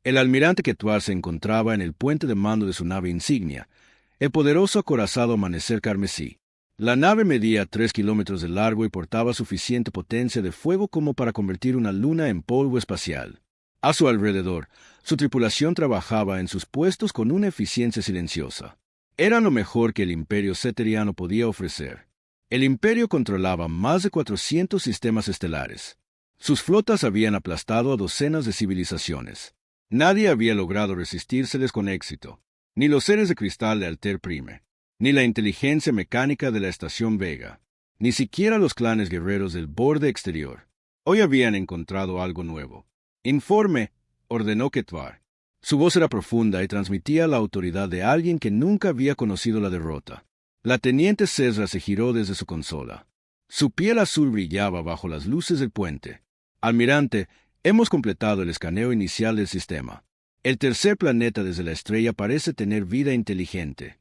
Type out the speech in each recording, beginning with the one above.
El almirante Quetuar se encontraba en el puente de mando de su nave insignia, el poderoso acorazado Amanecer Carmesí. La nave medía 3 kilómetros de largo y portaba suficiente potencia de fuego como para convertir una luna en polvo espacial. A su alrededor, su tripulación trabajaba en sus puestos con una eficiencia silenciosa. Era lo mejor que el Imperio Ceteriano podía ofrecer. El Imperio controlaba más de 400 sistemas estelares. Sus flotas habían aplastado a docenas de civilizaciones. Nadie había logrado resistírseles con éxito, ni los seres de cristal de Alter Prime, ni la inteligencia mecánica de la Estación Vega, ni siquiera los clanes guerreros del borde exterior. Hoy habían encontrado algo nuevo. Informe, ordenó Quetuar. Su voz era profunda y transmitía la autoridad de alguien que nunca había conocido la derrota. La teniente Cesra se giró desde su consola. Su piel azul brillaba bajo las luces del puente. Almirante, hemos completado el escaneo inicial del sistema. El tercer planeta desde la estrella parece tener vida inteligente.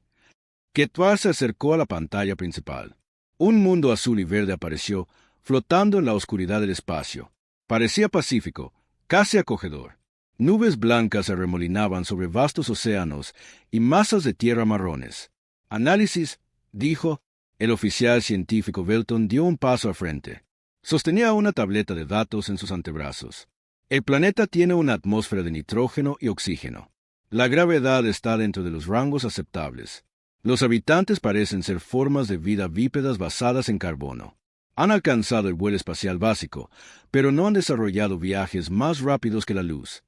Quetuar se acercó a la pantalla principal. Un mundo azul y verde apareció, flotando en la oscuridad del espacio. Parecía pacífico, casi acogedor. Nubes blancas se arremolinaban sobre vastos océanos y masas de tierra marrones. Análisis, dijo. El oficial científico Belton dio un paso al frente. Sostenía una tableta de datos en sus antebrazos. El planeta tiene una atmósfera de nitrógeno y oxígeno. La gravedad está dentro de los rangos aceptables. Los habitantes parecen ser formas de vida bípedas basadas en carbono. Han alcanzado el vuelo espacial básico, pero no han desarrollado viajes más rápidos que la luz.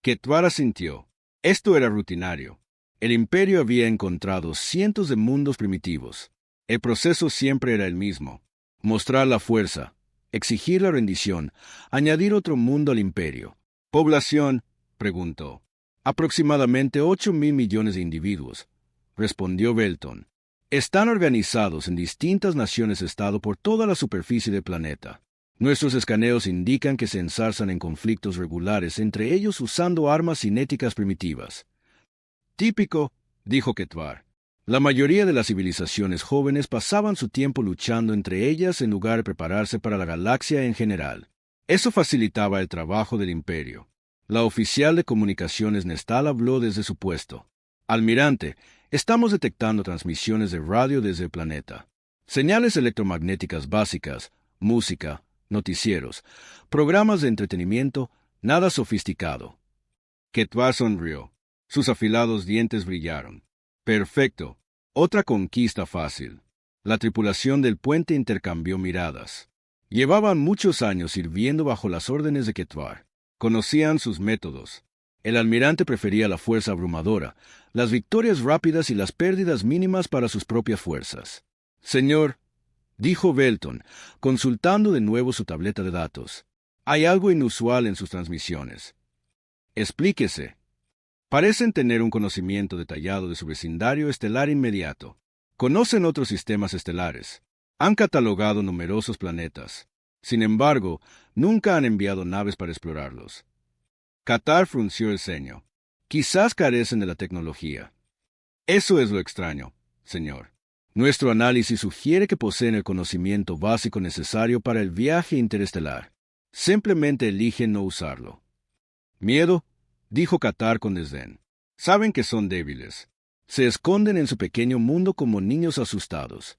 Quetuar asintió. Esto era rutinario. El Imperio había encontrado cientos de mundos primitivos. El proceso siempre era el mismo. Mostrar la fuerza, exigir la rendición, añadir otro mundo al Imperio. ¿Población? Preguntó. Aproximadamente 8.000 millones de individuos, respondió Belton. Están organizados en distintas naciones-estado por toda la superficie del planeta. Nuestros escaneos indican que se ensarzan en conflictos regulares entre ellos usando armas cinéticas primitivas. Típico, dijo Quetuar. La mayoría de las civilizaciones jóvenes pasaban su tiempo luchando entre ellas en lugar de prepararse para la galaxia en general. Eso facilitaba el trabajo del Imperio. La oficial de comunicaciones Nestal habló desde su puesto. Almirante, estamos detectando transmisiones de radio desde el planeta. Señales electromagnéticas básicas, música, noticieros, programas de entretenimiento, nada sofisticado. Quetuar sonrió. Sus afilados dientes brillaron. Perfecto. Otra conquista fácil. La tripulación del puente intercambió miradas. Llevaban muchos años sirviendo bajo las órdenes de Quetuar. Conocían sus métodos. El almirante prefería la fuerza abrumadora, las victorias rápidas y las pérdidas mínimas para sus propias fuerzas. Señor, dijo Belton, consultando de nuevo su tableta de datos. Hay algo inusual en sus transmisiones. Explíquese. Parecen tener un conocimiento detallado de su vecindario estelar inmediato. Conocen otros sistemas estelares. Han catalogado numerosos planetas. Sin embargo, nunca han enviado naves para explorarlos. Qatar frunció el ceño. Quizás carecen de la tecnología. Eso es lo extraño, señor. Nuestro análisis sugiere que poseen el conocimiento básico necesario para el viaje interestelar. Simplemente eligen no usarlo. Miedo, dijo Qatar con desdén. Saben que son débiles. Se esconden en su pequeño mundo como niños asustados.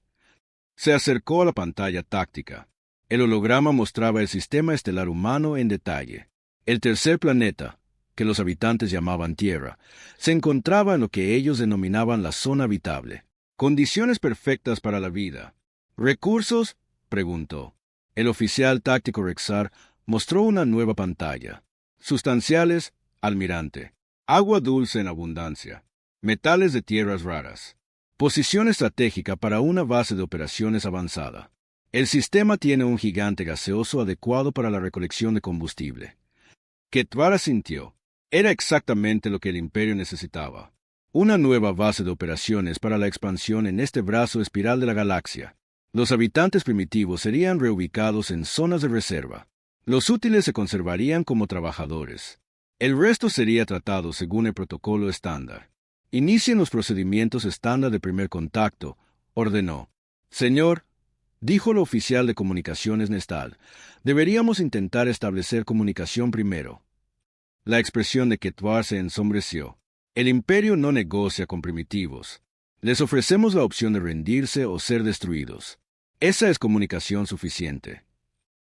Se acercó a la pantalla táctica. El holograma mostraba el sistema estelar humano en detalle. El tercer planeta, que los habitantes llamaban Tierra, se encontraba en lo que ellos denominaban la zona habitable. Condiciones perfectas para la vida. ¿Recursos? Preguntó. El oficial táctico Rexar mostró una nueva pantalla. Sustanciales, almirante. Agua dulce en abundancia. Metales de tierras raras. Posición estratégica para una base de operaciones avanzada. El sistema tiene un gigante gaseoso adecuado para la recolección de combustible. Quetuar asintió. Era exactamente lo que el Imperio necesitaba. Una nueva base de operaciones para la expansión en este brazo espiral de la galaxia. Los habitantes primitivos serían reubicados en zonas de reserva. Los útiles se conservarían como trabajadores. El resto sería tratado según el protocolo estándar. Inicien los procedimientos estándar de primer contacto, ordenó. Señor, dijo el oficial de comunicaciones Nestal, deberíamos intentar establecer comunicación primero. La expresión de Ketvar se ensombreció. El imperio no negocia con primitivos. Les ofrecemos la opción de rendirse o ser destruidos. Esa es comunicación suficiente.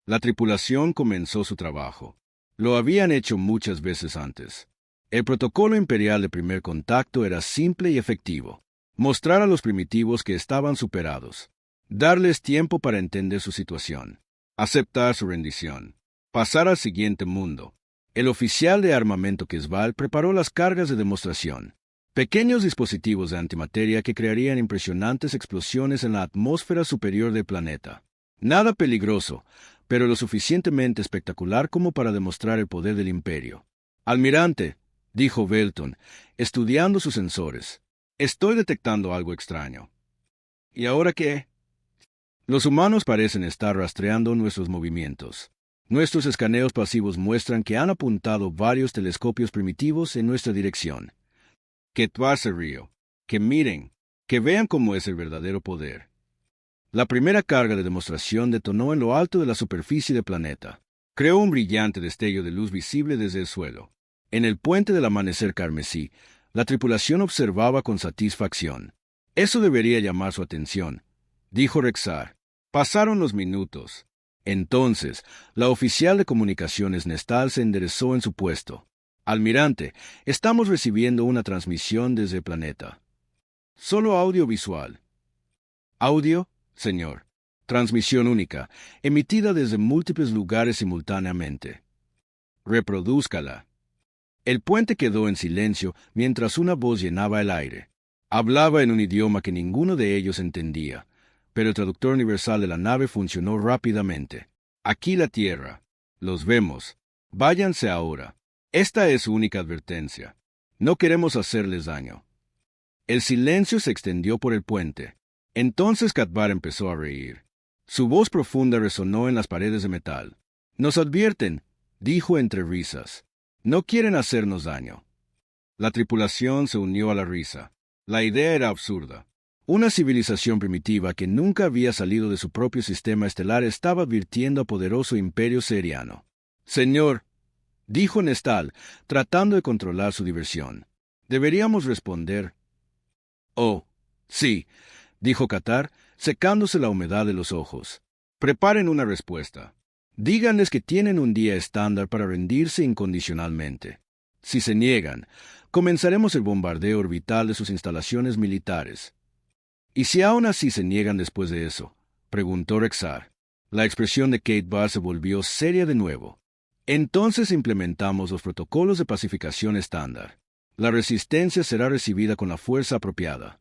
La tripulación comenzó su trabajo. Lo habían hecho muchas veces antes. El protocolo imperial de primer contacto era simple y efectivo. Mostrar a los primitivos que estaban superados. Darles tiempo para entender su situación. Aceptar su rendición. Pasar al siguiente mundo. El oficial de armamento Quezval preparó las cargas de demostración. Pequeños dispositivos de antimateria que crearían impresionantes explosiones en la atmósfera superior del planeta. Nada peligroso, pero lo suficientemente espectacular como para demostrar el poder del imperio. Almirante, dijo Belton, estudiando sus sensores. Estoy detectando algo extraño. ¿Y ahora qué? Los humanos parecen estar rastreando nuestros movimientos. Nuestros escaneos pasivos muestran que han apuntado varios telescopios primitivos en nuestra dirección. Ketvar se rió. Que miren, que vean cómo es el verdadero poder. La primera carga de demostración detonó en lo alto de la superficie del planeta. Creó un brillante destello de luz visible desde el suelo. En el puente del amanecer carmesí, la tripulación observaba con satisfacción. Eso debería llamar su atención, dijo Rexar. Pasaron los minutos. Entonces, la oficial de comunicaciones Nestal se enderezó en su puesto. Almirante, estamos recibiendo una transmisión desde el planeta. Solo audiovisual. Audio, señor. Transmisión única, emitida desde múltiples lugares simultáneamente. Reprodúzcala. El puente quedó en silencio mientras una voz llenaba el aire. Hablaba en un idioma que ninguno de ellos entendía, pero el traductor universal de la nave funcionó rápidamente. Aquí la Tierra. Los vemos. Váyanse ahora. Esta es su única advertencia. No queremos hacerles daño. El silencio se extendió por el puente. Entonces Ketvar empezó a reír. Su voz profunda resonó en las paredes de metal. Nos advierten, dijo entre risas. No quieren hacernos daño. La tripulación se unió a la risa. La idea era absurda. Una civilización primitiva que nunca había salido de su propio sistema estelar estaba advirtiendo al poderoso imperio seriano. Señor, dijo Nestal, tratando de controlar su diversión. Deberíamos responder. Oh, sí, dijo Qatar, secándose la humedad de los ojos. Preparen una respuesta. Díganles que tienen un día estándar para rendirse incondicionalmente. Si se niegan, comenzaremos el bombardeo orbital de sus instalaciones militares. ¿Y si aún así se niegan después de eso?, preguntó Rexar. La expresión de Ketvar se volvió seria de nuevo. Entonces implementamos los protocolos de pacificación estándar. La resistencia será recibida con la fuerza apropiada.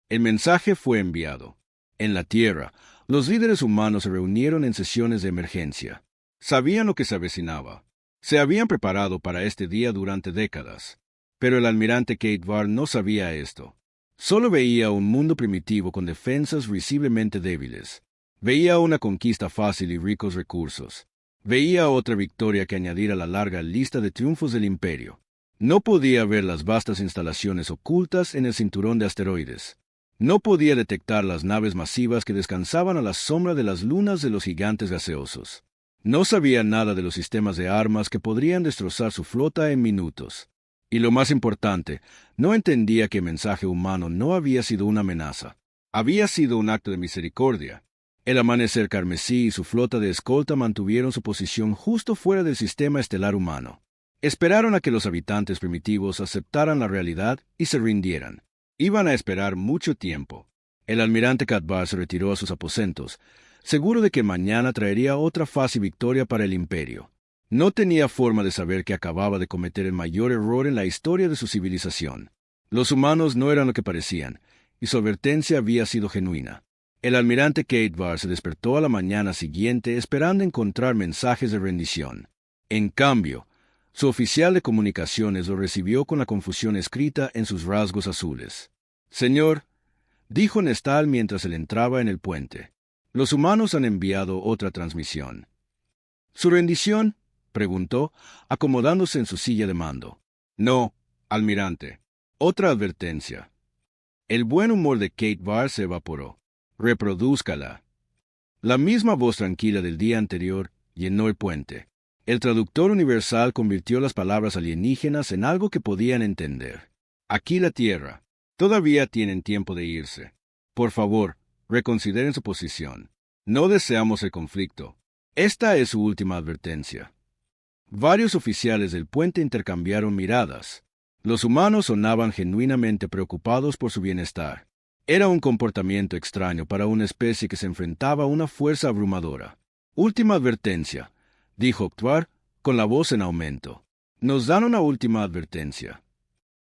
El mensaje fue enviado. En la Tierra, los líderes humanos se reunieron en sesiones de emergencia. Sabían lo que se avecinaba. Se habían preparado para este día durante décadas. Pero el almirante Ketvar no sabía esto. Solo veía un mundo primitivo con defensas visiblemente débiles. Veía una conquista fácil y ricos recursos. Veía otra victoria que añadir a la larga lista de triunfos del imperio. No podía ver las vastas instalaciones ocultas en el cinturón de asteroides. No podía detectar las naves masivas que descansaban a la sombra de las lunas de los gigantes gaseosos. No sabía nada de los sistemas de armas que podrían destrozar su flota en minutos. Y lo más importante, no entendía que el mensaje humano no había sido una amenaza. Había sido un acto de misericordia. El amanecer carmesí y su flota de escolta mantuvieron su posición justo fuera del sistema estelar humano. Esperaron a que los habitantes primitivos aceptaran la realidad y se rindieran. Iban a esperar mucho tiempo. El almirante Ketvar se retiró a sus aposentos, seguro de que mañana traería otra fácil victoria para el imperio. No tenía forma de saber que acababa de cometer el mayor error en la historia de su civilización. Los humanos no eran lo que parecían, y su advertencia había sido genuina. El almirante Ketvar se despertó a la mañana siguiente esperando encontrar mensajes de rendición. En cambio, su oficial de comunicaciones lo recibió con la confusión escrita en sus rasgos azules. Señor, dijo Nestal mientras él entraba en el puente, los humanos han enviado otra transmisión. ¿Su rendición?, preguntó, acomodándose en su silla de mando. No, almirante. Otra advertencia. El buen humor de Ketvar se evaporó. Reprodúzcala. La misma voz tranquila del día anterior llenó el puente. El traductor universal convirtió las palabras alienígenas en algo que podían entender. Aquí la Tierra. Todavía tienen tiempo de irse. Por favor, reconsideren su posición. No deseamos el conflicto. Esta es su última advertencia. Varios oficiales del puente intercambiaron miradas. Los humanos sonaban genuinamente preocupados por su bienestar. Era un comportamiento extraño para una especie que se enfrentaba a una fuerza abrumadora. Última advertencia, dijo Octuar con la voz en aumento. Nos dan una última advertencia.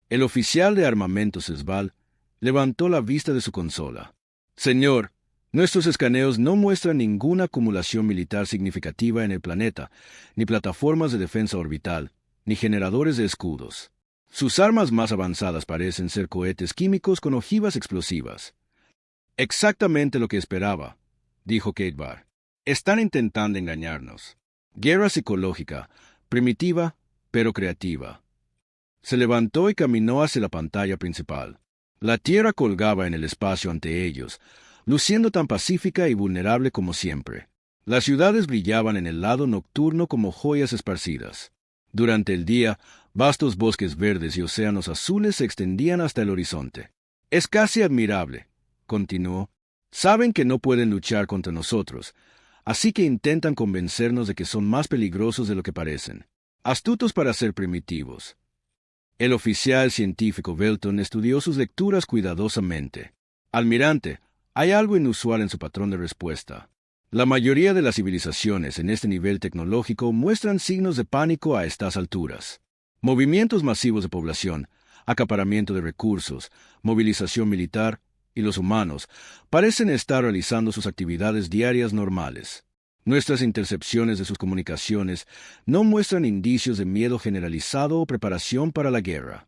El oficial de armamento Sesbal levantó la vista de su consola. Señor, nuestros escaneos no muestran ninguna acumulación militar significativa en el planeta, ni plataformas de defensa orbital, ni generadores de escudos. Sus armas más avanzadas parecen ser cohetes químicos con ojivas explosivas. Exactamente lo que esperaba, dijo Keitbar. Están intentando engañarnos. Guerra psicológica, primitiva, pero creativa. Se levantó y caminó hacia la pantalla principal. La Tierra colgaba en el espacio ante ellos, luciendo tan pacífica y vulnerable como siempre. Las ciudades brillaban en el lado nocturno como joyas esparcidas. Durante el día, vastos bosques verdes y océanos azules se extendían hasta el horizonte. Es casi admirable, continuó. Saben que no pueden luchar contra nosotros, así que intentan convencernos de que son más peligrosos de lo que parecen. Astutos para ser primitivos. El oficial científico Belton estudió sus lecturas cuidadosamente. Almirante, hay algo inusual en su patrón de respuesta. La mayoría de las civilizaciones en este nivel tecnológico muestran signos de pánico a estas alturas. Movimientos masivos de población, acaparamiento de recursos, movilización militar, y los humanos parecen estar realizando sus actividades diarias normales. Nuestras intercepciones de sus comunicaciones no muestran indicios de miedo generalizado o preparación para la guerra.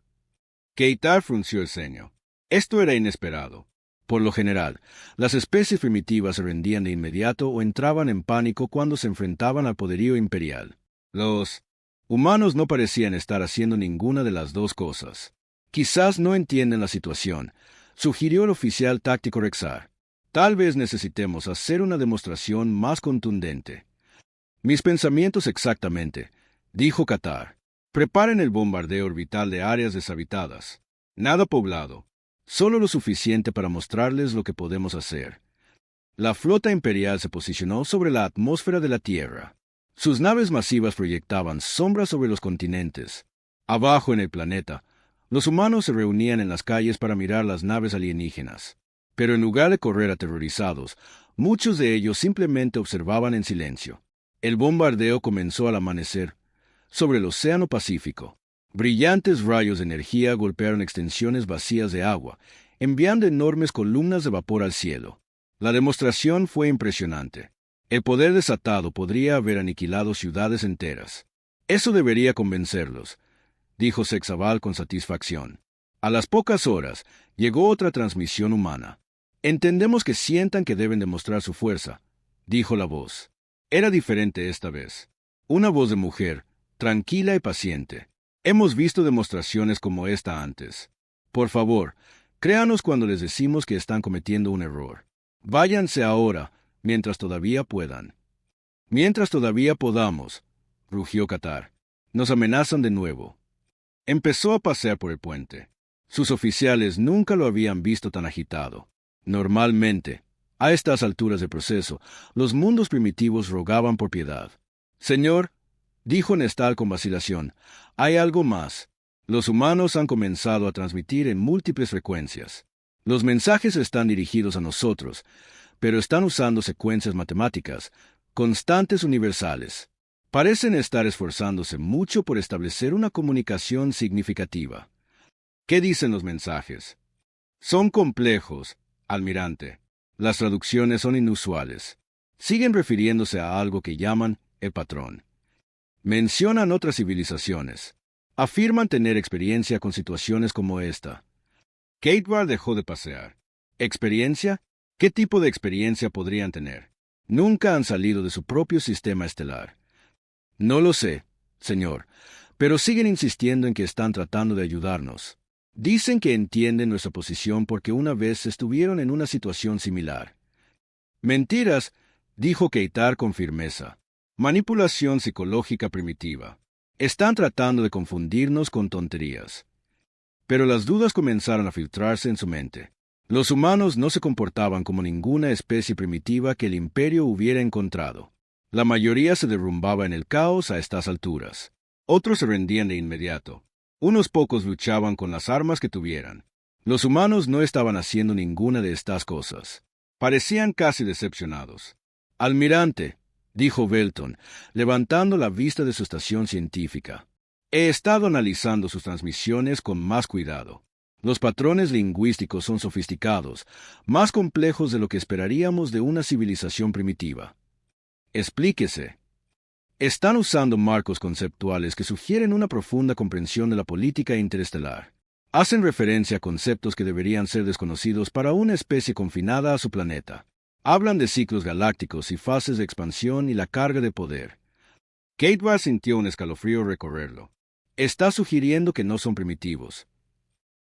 Keitar frunció el ceño. Esto era inesperado. Por lo general, las especies primitivas se rendían de inmediato o entraban en pánico cuando se enfrentaban al poderío imperial. Los humanos no parecían estar haciendo ninguna de las dos cosas. Quizás no entienden la situación, sugirió el oficial táctico Rexar. Tal vez necesitemos hacer una demostración más contundente. Mis pensamientos exactamente, dijo Qatar. Preparen el bombardeo orbital de áreas deshabitadas. Nada poblado. Solo lo suficiente para mostrarles lo que podemos hacer. La flota imperial se posicionó sobre la atmósfera de la Tierra. Sus naves masivas proyectaban sombras sobre los continentes. Abajo en el planeta, los humanos se reunían en las calles para mirar las naves alienígenas. Pero en lugar de correr aterrorizados, muchos de ellos simplemente observaban en silencio. El bombardeo comenzó al amanecer, sobre el Océano Pacífico. Brillantes rayos de energía golpearon extensiones vacías de agua, enviando enormes columnas de vapor al cielo. La demostración fue impresionante. El poder desatado podría haber aniquilado ciudades enteras. Eso debería convencerlos, dijo Sexaval con satisfacción. A las pocas horas, llegó otra transmisión humana. Entendemos que sientan que deben demostrar su fuerza, dijo la voz. Era diferente esta vez. Una voz de mujer, tranquila y paciente. Hemos visto demostraciones como esta antes. Por favor, créanos cuando les decimos que están cometiendo un error. Váyanse ahora, mientras todavía puedan. Mientras todavía podamos, rugió Qatar. Nos amenazan de nuevo. Empezó a pasear por el puente. Sus oficiales nunca lo habían visto tan agitado. Normalmente, a estas alturas del proceso, los mundos primitivos rogaban por piedad. Señor, dijo Nestal con vacilación, hay algo más. Los humanos han comenzado a transmitir en múltiples frecuencias. Los mensajes están dirigidos a nosotros, pero están usando secuencias matemáticas, constantes universales. Parecen estar esforzándose mucho por establecer una comunicación significativa. ¿Qué dicen los mensajes? Son complejos, almirante. Las traducciones son inusuales. Siguen refiriéndose a algo que llaman el patrón. Mencionan otras civilizaciones. Afirman tener experiencia con situaciones como esta. Keitbar dejó de pasear. ¿Experiencia? ¿Qué tipo de experiencia podrían tener? Nunca han salido de su propio sistema estelar. No lo sé, señor, pero siguen insistiendo en que están tratando de ayudarnos. Dicen que entienden nuestra posición porque una vez estuvieron en una situación similar. Mentiras, dijo Keitar con firmeza. Manipulación psicológica primitiva. Están tratando de confundirnos con tonterías. Pero las dudas comenzaron a filtrarse en su mente. Los humanos no se comportaban como ninguna especie primitiva que el imperio hubiera encontrado. La mayoría se derrumbaba en el caos a estas alturas. Otros se rendían de inmediato. Unos pocos luchaban con las armas que tuvieran. Los humanos no estaban haciendo ninguna de estas cosas. Parecían casi decepcionados. «Almirante», dijo Belton, levantando la vista de su estación científica. «He estado analizando sus transmisiones con más cuidado. Los patrones lingüísticos son sofisticados, más complejos de lo que esperaríamos de una civilización primitiva. Explíquese». Están usando marcos conceptuales que sugieren una profunda comprensión de la política interestelar. Hacen referencia a conceptos que deberían ser desconocidos para una especie confinada a su planeta. Hablan de ciclos galácticos y fases de expansión y la carga de poder. Gateway sintió un escalofrío recorrerlo. Está sugiriendo que no son primitivos.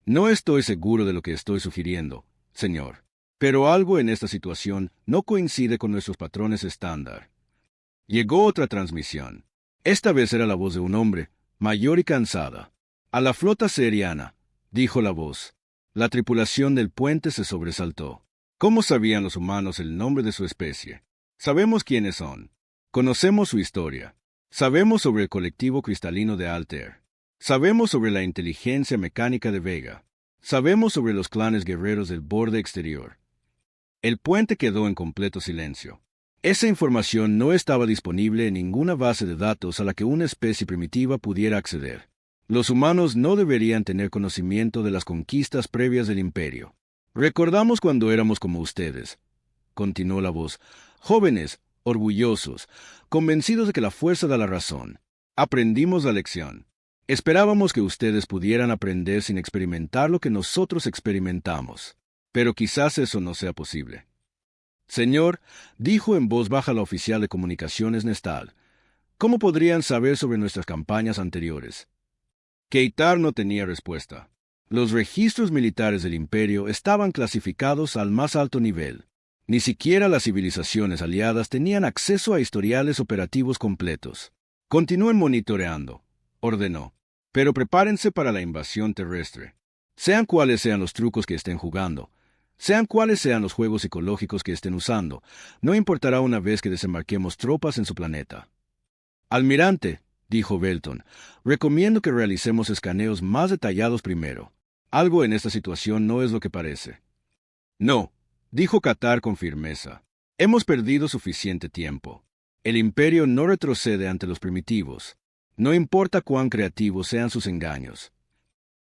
No estoy seguro de lo que estoy sugiriendo, señor, pero algo en esta situación no coincide con nuestros patrones estándar. Llegó otra transmisión. Esta vez era la voz de un hombre, mayor y cansada. «A la flota seriana», dijo la voz. La tripulación del puente se sobresaltó. ¿Cómo sabían los humanos el nombre de su especie? Sabemos quiénes son. Conocemos su historia. Sabemos sobre el colectivo cristalino de Altair. Sabemos sobre la inteligencia mecánica de Vega. Sabemos sobre los clanes guerreros del borde exterior. El puente quedó en completo silencio. Esa información no estaba disponible en ninguna base de datos a la que una especie primitiva pudiera acceder. Los humanos no deberían tener conocimiento de las conquistas previas del imperio. «Recordamos cuando éramos como ustedes», continuó la voz, «jóvenes, orgullosos, convencidos de que la fuerza da la razón. Aprendimos la lección. Esperábamos que ustedes pudieran aprender sin experimentar lo que nosotros experimentamos. Pero quizás eso no sea posible». «Señor», dijo en voz baja la oficial de comunicaciones Nestal, «¿cómo podrían saber sobre nuestras campañas anteriores?». Keitar no tenía respuesta. Los registros militares del imperio estaban clasificados al más alto nivel. Ni siquiera las civilizaciones aliadas tenían acceso a historiales operativos completos. «Continúen monitoreando», ordenó, «pero prepárense para la invasión terrestre. Sean cuales sean los trucos que estén jugando, sean cuales sean los juegos psicológicos que estén usando, no importará una vez que desembarquemos tropas en su planeta». «Almirante», dijo Belton, «recomiendo que realicemos escaneos más detallados primero. Algo en esta situación no es lo que parece». «No», dijo Qatar con firmeza. «Hemos perdido suficiente tiempo. El imperio no retrocede ante los primitivos. No importa cuán creativos sean sus engaños».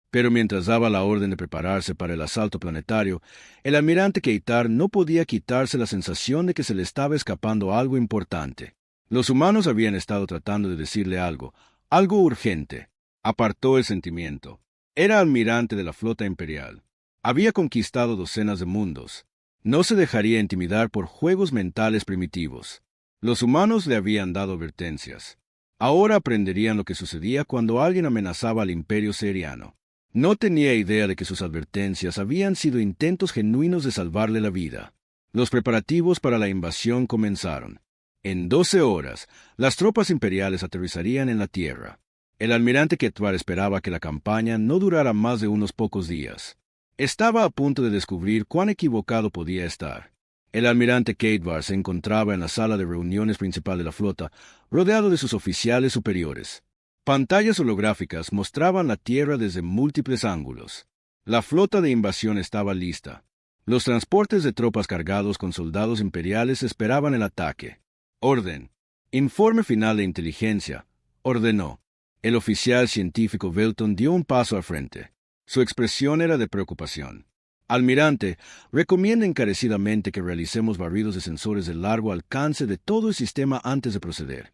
Pero mientras daba la orden de prepararse para el asalto planetario, el almirante Keitar no podía quitarse la sensación de que se le estaba escapando algo importante. Los humanos habían estado tratando de decirle algo urgente. Apartó el sentimiento. Era almirante de la flota imperial. Había conquistado docenas de mundos. No se dejaría intimidar por juegos mentales primitivos. Los humanos le habían dado advertencias. Ahora aprenderían lo que sucedía cuando alguien amenazaba al imperio seriano. No tenía idea de que sus advertencias habían sido intentos genuinos de salvarle la vida. Los preparativos para la invasión comenzaron. En 12 horas, las tropas imperiales aterrizarían en la Tierra. El almirante Ketvar esperaba que la campaña no durara más de unos pocos días. Estaba a punto de descubrir cuán equivocado podía estar. El almirante Ketvar se encontraba en la sala de reuniones principal de la flota, rodeado de sus oficiales superiores. Pantallas holográficas mostraban la Tierra desde múltiples ángulos. La flota de invasión estaba lista. Los transportes de tropas cargados con soldados imperiales esperaban el ataque. «Orden. Informe final de inteligencia», ordenó. El oficial científico Belton dio un paso al frente. Su expresión era de preocupación. «Almirante, recomienda encarecidamente que realicemos barridos de sensores de largo alcance de todo el sistema antes de proceder».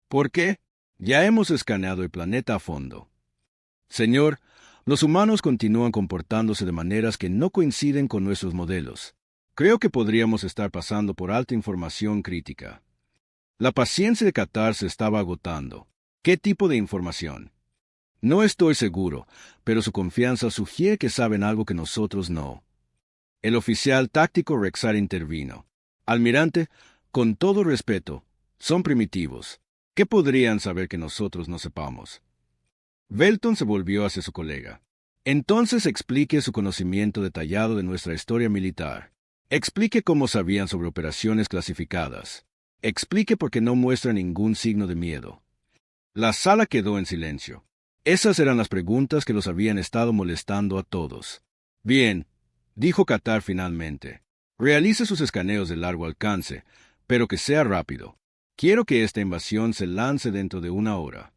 «¿Por qué?» «Ya hemos escaneado el planeta a fondo». «Señor, los humanos continúan comportándose de maneras que no coinciden con nuestros modelos. Creo que podríamos estar pasando por alta información crítica». La paciencia de Qatar se estaba agotando. ¿Qué tipo de información? «No estoy seguro, pero su confianza sugiere que saben algo que nosotros no». El oficial táctico Rexar intervino. «Almirante, con todo respeto», Son primitivos. ¿Qué podrían saber que nosotros no sepamos? Belton se volvió hacia su colega. Entonces explique su conocimiento detallado de nuestra historia militar. Explique cómo sabían sobre operaciones clasificadas. Explique por qué no muestra ningún signo de miedo. La sala quedó en silencio. Esas eran las preguntas que los habían estado molestando a todos. Bien, dijo Qatar finalmente. Realice sus escaneos de largo alcance, pero que sea rápido. Quiero que esta invasión se lance dentro de 1 hora.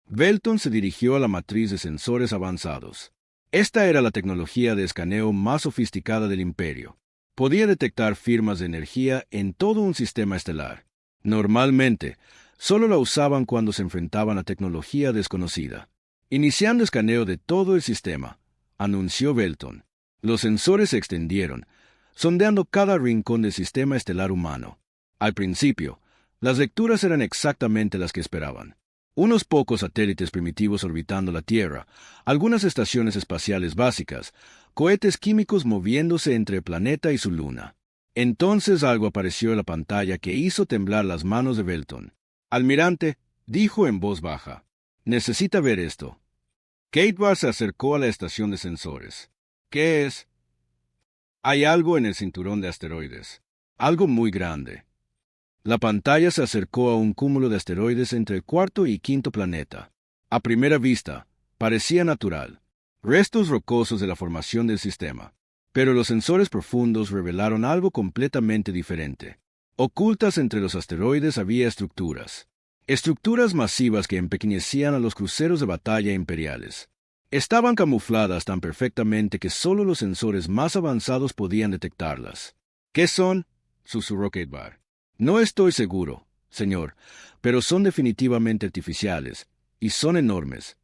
Belton se dirigió a la matriz de sensores avanzados. Esta era la tecnología de escaneo más sofisticada del Imperio. Podía detectar firmas de energía en todo un sistema estelar. Normalmente, solo la usaban cuando se enfrentaban a tecnología desconocida. Iniciando escaneo de todo el sistema, anunció Belton. Los sensores se extendieron, sondeando cada rincón del sistema estelar humano. Al principio, las lecturas eran exactamente las que esperaban. Unos pocos satélites primitivos orbitando la Tierra, algunas estaciones espaciales básicas, cohetes químicos moviéndose entre el planeta y su luna. Entonces algo apareció en la pantalla que hizo temblar las manos de Belton. Almirante, dijo en voz baja, necesita ver esto. Katewar se acercó a la estación de sensores. ¿Qué es? Hay algo en el cinturón de asteroides. Algo muy grande. La pantalla se acercó a un cúmulo de asteroides entre el cuarto y quinto planeta. A primera vista, parecía natural. Restos rocosos de la formación del sistema. Pero los sensores profundos revelaron algo completamente diferente. Ocultas entre los asteroides había estructuras. Estructuras masivas que empequeñecían a los cruceros de batalla imperiales. Estaban camufladas tan perfectamente que solo los sensores más avanzados podían detectarlas. ¿Qué son? Susurró Katewar. No estoy seguro, señor, pero son definitivamente artificiales, y son enormes.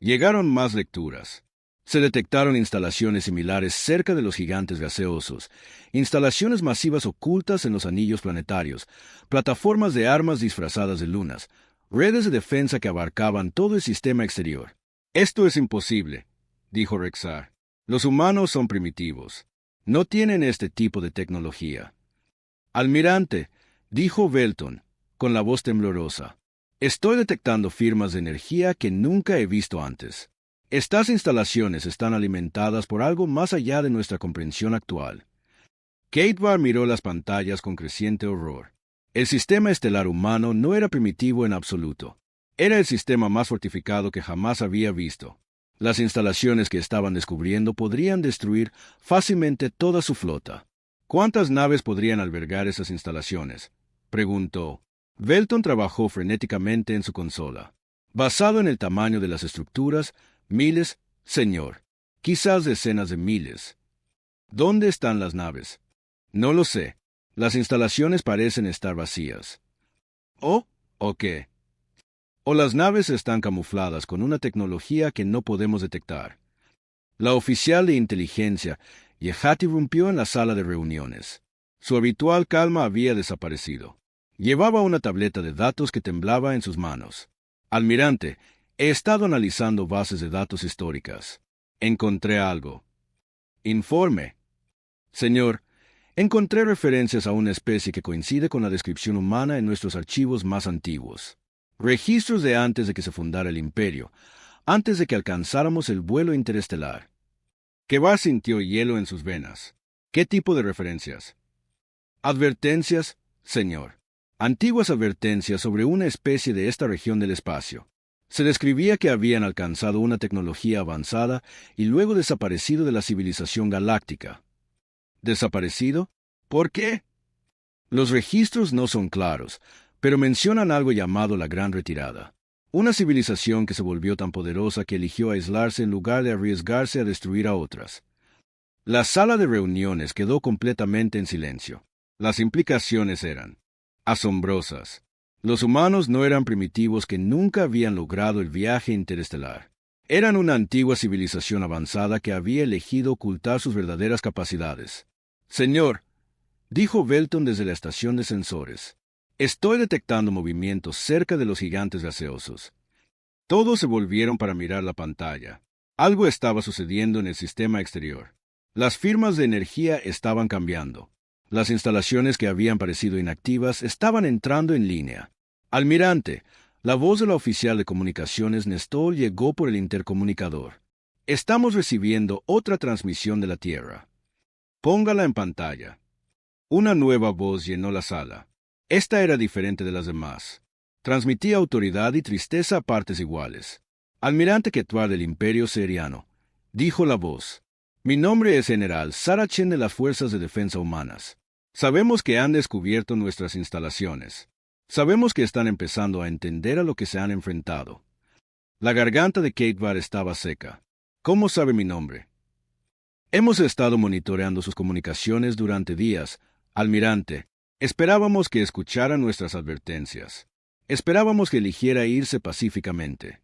Llegaron más lecturas. Se detectaron instalaciones similares cerca de los gigantes gaseosos, instalaciones masivas ocultas en los anillos planetarios, plataformas de armas disfrazadas de lunas, redes de defensa que abarcaban todo el sistema exterior. Esto es imposible, dijo Rexar. Los humanos son primitivos. No tienen este tipo de tecnología. Almirante, dijo Belton, con la voz temblorosa. Estoy detectando firmas de energía que nunca he visto antes. Estas instalaciones están alimentadas por algo más allá de nuestra comprensión actual. Katewar miró las pantallas con creciente horror. El sistema estelar humano no era primitivo en absoluto. Era el sistema más fortificado que jamás había visto. Las instalaciones que estaban descubriendo podrían destruir fácilmente toda su flota. ¿Cuántas naves podrían albergar esas instalaciones?, preguntó. Belton trabajó frenéticamente en su consola. Basado en el tamaño de las estructuras, miles, señor. Quizás decenas de miles. ¿Dónde están las naves? No lo sé. Las instalaciones parecen estar vacías. ¿O qué? O las naves están camufladas con una tecnología que no podemos detectar. La oficial de inteligencia, Yehati, irrumpió en la sala de reuniones. Su habitual calma había desaparecido. Llevaba una tableta de datos que temblaba en sus manos. Almirante, he estado analizando bases de datos históricas. Encontré algo. Informe. Señor, encontré referencias a una especie que coincide con la descripción humana en nuestros archivos más antiguos. Registros de antes de que se fundara el Imperio, antes de que alcanzáramos el vuelo interestelar. Katewar sintió hielo en sus venas. ¿Qué tipo de referencias? Advertencias, señor. Antiguas advertencias sobre una especie de esta región del espacio. Se describía que habían alcanzado una tecnología avanzada y luego desaparecido de la civilización galáctica. ¿Desaparecido? ¿Por qué? Los registros no son claros, pero mencionan algo llamado la Gran Retirada. Una civilización que se volvió tan poderosa que eligió aislarse en lugar de arriesgarse a destruir a otras. La sala de reuniones quedó completamente en silencio. Las implicaciones eran asombrosas. Los humanos no eran primitivos que nunca habían logrado el viaje interestelar. Eran una antigua civilización avanzada que había elegido ocultar sus verdaderas capacidades. Señor, dijo Belton desde la estación de sensores, estoy detectando movimientos cerca de los gigantes gaseosos. Todos se volvieron para mirar la pantalla. Algo estaba sucediendo en el sistema exterior. Las firmas de energía estaban cambiando. Las instalaciones que habían parecido inactivas estaban entrando en línea. Almirante, la voz de la oficial de comunicaciones Nestol llegó por el intercomunicador. Estamos recibiendo otra transmisión de la Tierra. Póngala en pantalla. Una nueva voz llenó la sala. Esta era diferente de las demás. Transmitía autoridad y tristeza a partes iguales. Almirante Ketwar del Imperio Seriano, dijo la voz. Mi nombre es General Sarah Chen de las Fuerzas de Defensa Humanas. Sabemos que han descubierto nuestras instalaciones. Sabemos que están empezando a entender a lo que se han enfrentado. La garganta de Ketwar estaba seca. ¿Cómo sabe mi nombre? Hemos estado monitoreando sus comunicaciones durante días, almirante. Esperábamos que escuchara nuestras advertencias. Esperábamos que eligiera irse pacíficamente.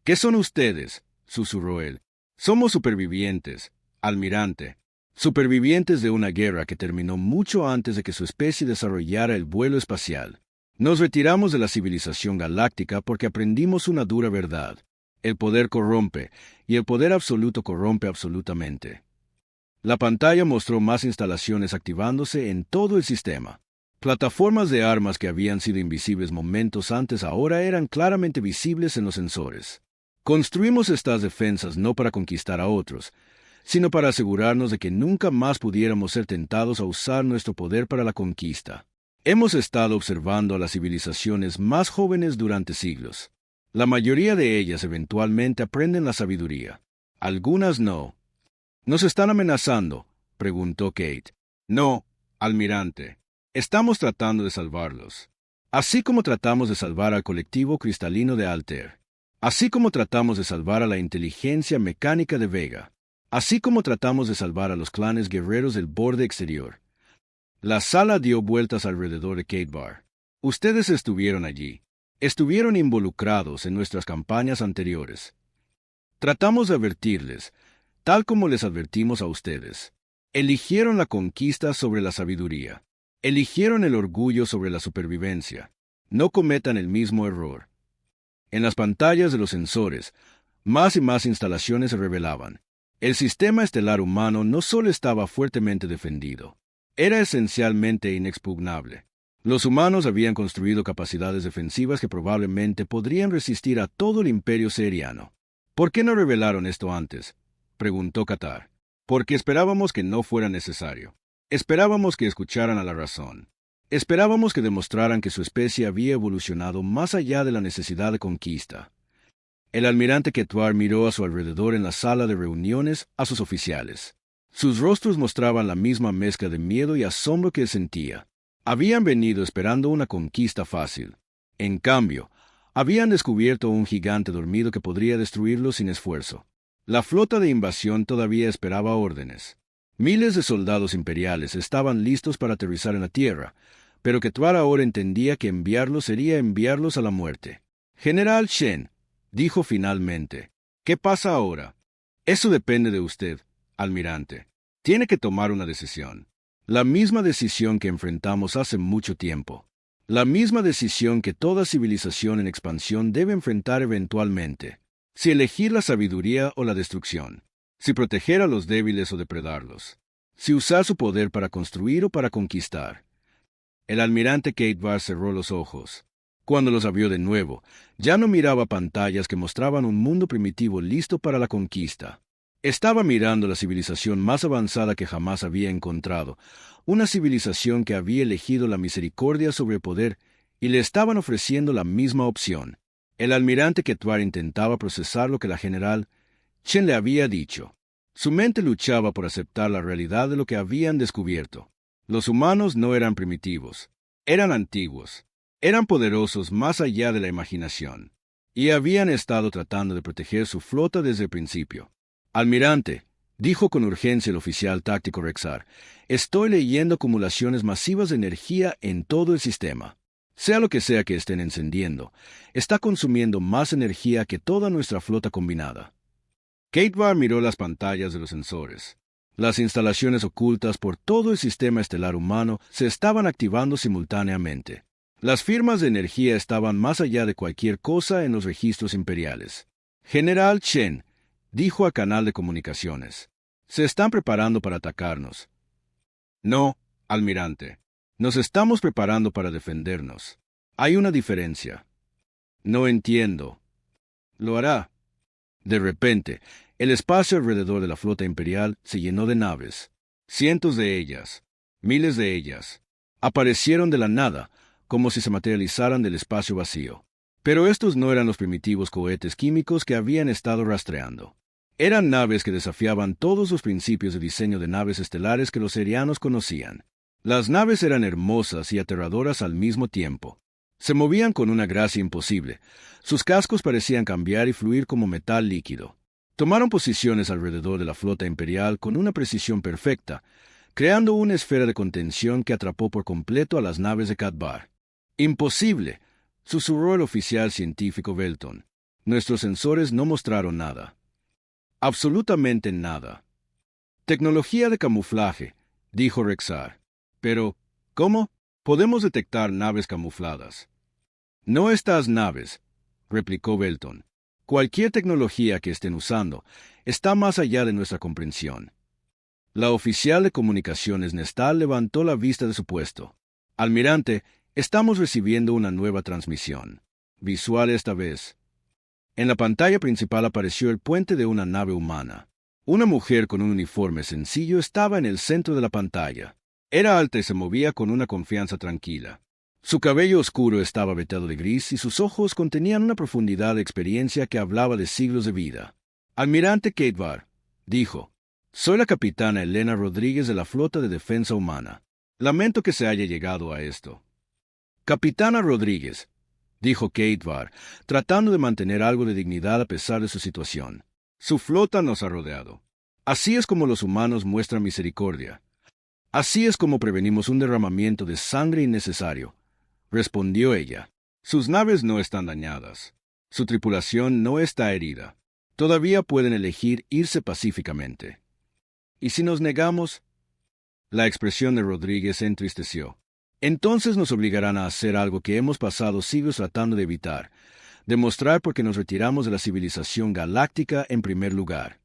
¿Qué son ustedes?, susurró él. Somos supervivientes, almirante. Supervivientes de una guerra que terminó mucho antes de que su especie desarrollara el vuelo espacial. Nos retiramos de la civilización galáctica porque aprendimos una dura verdad. El poder corrompe, y el poder absoluto corrompe absolutamente. La pantalla mostró más instalaciones activándose en todo el sistema. Plataformas de armas que habían sido invisibles momentos antes ahora eran claramente visibles en los sensores. Construimos estas defensas no para conquistar a otros, sino para asegurarnos de que nunca más pudiéramos ser tentados a usar nuestro poder para la conquista. Hemos estado observando a las civilizaciones más jóvenes durante siglos. La mayoría de ellas eventualmente aprenden la sabiduría. Algunas no. ¿Nos están amenazando?, preguntó Kate. No, almirante. Estamos tratando de salvarlos. Así como tratamos de salvar al colectivo cristalino de Altair. Así como tratamos de salvar a la inteligencia mecánica de Vega. Así como tratamos de salvar a los clanes guerreros del borde exterior. La sala dio vueltas alrededor de Ketwar. Ustedes estuvieron allí. Estuvieron involucrados en nuestras campañas anteriores. Tratamos de advertirles, tal como les advertimos a ustedes. Eligieron la conquista sobre la sabiduría. Eligieron el orgullo sobre la supervivencia. No cometan el mismo error. En las pantallas de los sensores, más y más instalaciones se revelaban. El sistema estelar humano no solo estaba fuertemente defendido, era esencialmente inexpugnable. Los humanos habían construido capacidades defensivas que probablemente podrían resistir a todo el imperio seriano. ¿Por qué no revelaron esto antes?, preguntó Qatar. Porque esperábamos que no fuera necesario. Esperábamos que escucharan a la razón. Esperábamos que demostraran que su especie había evolucionado más allá de la necesidad de conquista. El almirante Ketwar miró a su alrededor en la sala de reuniones a sus oficiales. Sus rostros mostraban la misma mezcla de miedo y asombro que él sentía. Habían venido esperando una conquista fácil. En cambio, habían descubierto un gigante dormido que podría destruirlo sin esfuerzo. La flota de invasión todavía esperaba órdenes. Miles de soldados imperiales estaban listos para aterrizar en la Tierra, pero Ketwar ahora entendía que enviarlos sería enviarlos a la muerte. General Shen, dijo finalmente, ¿qué pasa ahora? Eso depende de usted, almirante. Tiene que tomar una decisión. La misma decisión que enfrentamos hace mucho tiempo. La misma decisión que toda civilización en expansión debe enfrentar eventualmente. Si elegir la sabiduría o la destrucción. Si proteger a los débiles o depredarlos. Si usar su poder para construir o para conquistar. El almirante Ketwar cerró los ojos. Cuando los abrió de nuevo, ya no miraba pantallas que mostraban un mundo primitivo listo para la conquista. Estaba mirando la civilización más avanzada que jamás había encontrado, una civilización que había elegido la misericordia sobre el poder y le estaban ofreciendo la misma opción. El almirante Ketwar intentaba procesar lo que la general Chen le había dicho. Su mente luchaba por aceptar la realidad de lo que habían descubierto. Los humanos no eran primitivos, eran antiguos. Eran poderosos más allá de la imaginación, y habían estado tratando de proteger su flota desde el principio. Almirante, dijo con urgencia el oficial táctico Rexar, estoy leyendo acumulaciones masivas de energía en todo el sistema. Sea lo que sea que estén encendiendo, está consumiendo más energía que toda nuestra flota combinada. Ketwar miró las pantallas de los sensores. Las instalaciones ocultas por todo el sistema estelar humano se estaban activando simultáneamente. Las firmas de energía estaban más allá de cualquier cosa en los registros imperiales. General Chen, dijo al canal de comunicaciones, se están preparando para atacarnos. No, Almirante. Nos estamos preparando para defendernos. Hay una diferencia. No entiendo. Lo hará. De repente, el espacio alrededor de la flota imperial se llenó de naves. Cientos de ellas, miles de ellas, aparecieron de la nada, como si se materializaran del espacio vacío. Pero estos no eran los primitivos cohetes químicos que habían estado rastreando. Eran naves que desafiaban todos los principios de diseño de naves estelares que los serianos conocían. Las naves eran hermosas y aterradoras al mismo tiempo. Se movían con una gracia imposible. Sus cascos parecían cambiar y fluir como metal líquido. Tomaron posiciones alrededor de la flota imperial con una precisión perfecta, creando una esfera de contención que atrapó por completo a las naves de Cadbar. «Imposible», susurró el oficial científico Belton. «Nuestros sensores no mostraron nada. Absolutamente nada». «Tecnología de camuflaje», dijo Rexar. «Pero, ¿cómo? Podemos detectar naves camufladas». «No estas naves», replicó Belton. «Cualquier tecnología que estén usando está más allá de nuestra comprensión». La oficial de comunicaciones Nestal levantó la vista de su puesto. «Almirante, estamos recibiendo una nueva transmisión. Visual esta vez». En la pantalla principal apareció el puente de una nave humana. Una mujer con un uniforme sencillo estaba en el centro de la pantalla. Era alta y se movía con una confianza tranquila. Su cabello oscuro estaba veteado de gris y sus ojos contenían una profundidad de experiencia que hablaba de siglos de vida. «Almirante Cadbar», dijo, «soy la capitana Elena Rodríguez de la Flota de Defensa Humana. Lamento que se haya llegado a esto». «Capitana Rodríguez», dijo Cadbar, tratando de mantener algo de dignidad a pesar de su situación. «Su flota nos ha rodeado. Así es como los humanos muestran misericordia. Así es como prevenimos un derramamiento de sangre innecesario», respondió ella. «Sus naves no están dañadas. Su tripulación no está herida. Todavía pueden elegir irse pacíficamente». «¿Y si nos negamos?» La expresión de Rodríguez se entristeció. «Entonces nos obligarán a hacer algo que hemos pasado siglos tratando de evitar, demostrar por qué nos retiramos de la civilización galáctica en primer lugar».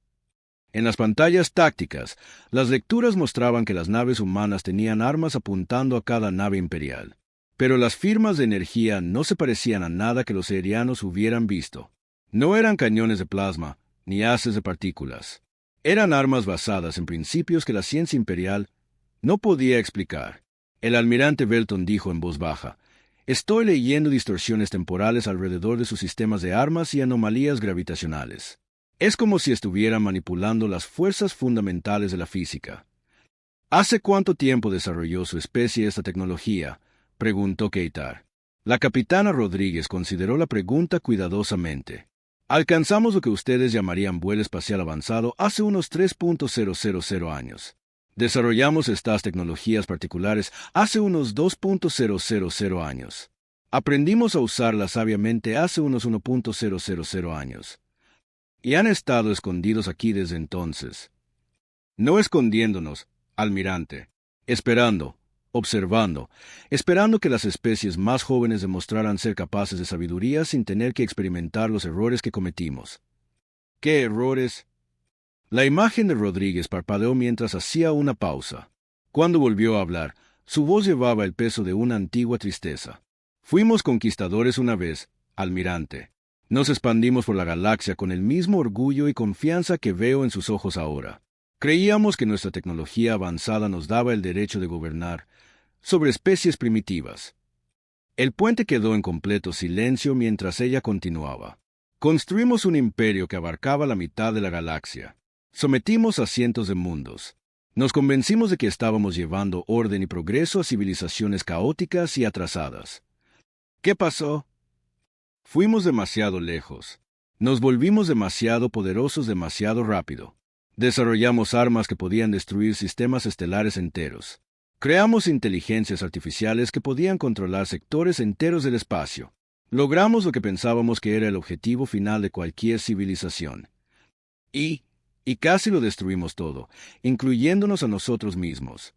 En las pantallas tácticas, las lecturas mostraban que las naves humanas tenían armas apuntando a cada nave imperial. Pero las firmas de energía no se parecían a nada que los serianos hubieran visto. No eran cañones de plasma, ni haces de partículas. Eran armas basadas en principios que la ciencia imperial no podía explicar. El almirante Belton dijo en voz baja, «Estoy leyendo distorsiones temporales alrededor de sus sistemas de armas y anomalías gravitacionales. Es como si estuvieran manipulando las fuerzas fundamentales de la física». «¿Hace cuánto tiempo desarrolló su especie esta tecnología?», preguntó Keitar. La capitana Rodríguez consideró la pregunta cuidadosamente. «Alcanzamos lo que ustedes llamarían vuelo espacial avanzado hace unos 3.000 años. Desarrollamos estas tecnologías particulares hace unos 2.000 años. Aprendimos a usarlas sabiamente hace unos 1.000 años. Y han estado escondidos aquí desde entonces. No escondiéndonos, almirante, esperando, observando, esperando que las especies más jóvenes demostraran ser capaces de sabiduría sin tener que experimentar los errores que cometimos». «¿Qué errores?». La imagen de Rodríguez parpadeó mientras hacía una pausa. Cuando volvió a hablar, su voz llevaba el peso de una antigua tristeza. «Fuimos conquistadores una vez, almirante. Nos expandimos por la galaxia con el mismo orgullo y confianza que veo en sus ojos ahora. Creíamos que nuestra tecnología avanzada nos daba el derecho de gobernar sobre especies primitivas». El puente quedó en completo silencio mientras ella continuaba. «Construimos un imperio que abarcaba la mitad de la galaxia. Sometimos a cientos de mundos. Nos convencimos de que estábamos llevando orden y progreso a civilizaciones caóticas y atrasadas. ¿Qué pasó? Fuimos demasiado lejos. Nos volvimos demasiado poderosos demasiado rápido. Desarrollamos armas que podían destruir sistemas estelares enteros. Creamos inteligencias artificiales que podían controlar sectores enteros del espacio. Logramos lo que pensábamos que era el objetivo final de cualquier civilización. Y casi lo destruimos todo, incluyéndonos a nosotros mismos».